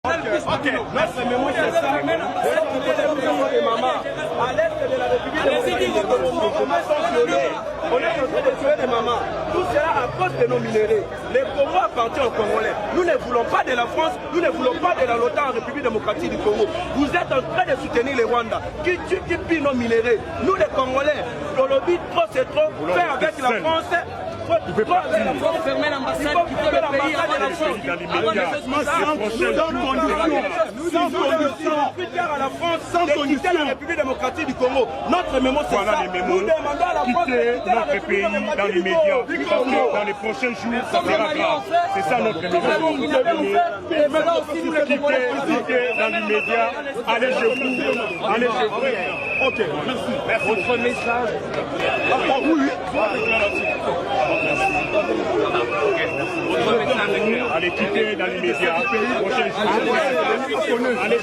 Ok, notre mémoire c'est ça. Les mamans, à l'est de la République on est en train de tuer des mamans. Tout cela à cause de nos minéraux. Les Congo appartiennent aux Congolais. Nous ne voulons pas de la France, nous ne voulons pas de l'OTAN en République démocratique du Congo. Vous êtes en train de soutenir les Rwandais qui pillent nos minéraux. Nous les Congolais, dans le but trop c'est trop, faire avec la France. Il faut fermer l'ambassade, quitter le pays avant la France. Sans condition, la République démocratique du Congo. Notre mémoire, c'est ça. Nous demandons à la France de quitter notre pays dans les médias. Parce que dans les prochains jours, ça sera grave. C'est ça notre mémoire. Quitter dans les médias, allez chez vous. Allez chez vous. Ok, merci. Votre message. Oui. Allez quitter dans les médias. Allez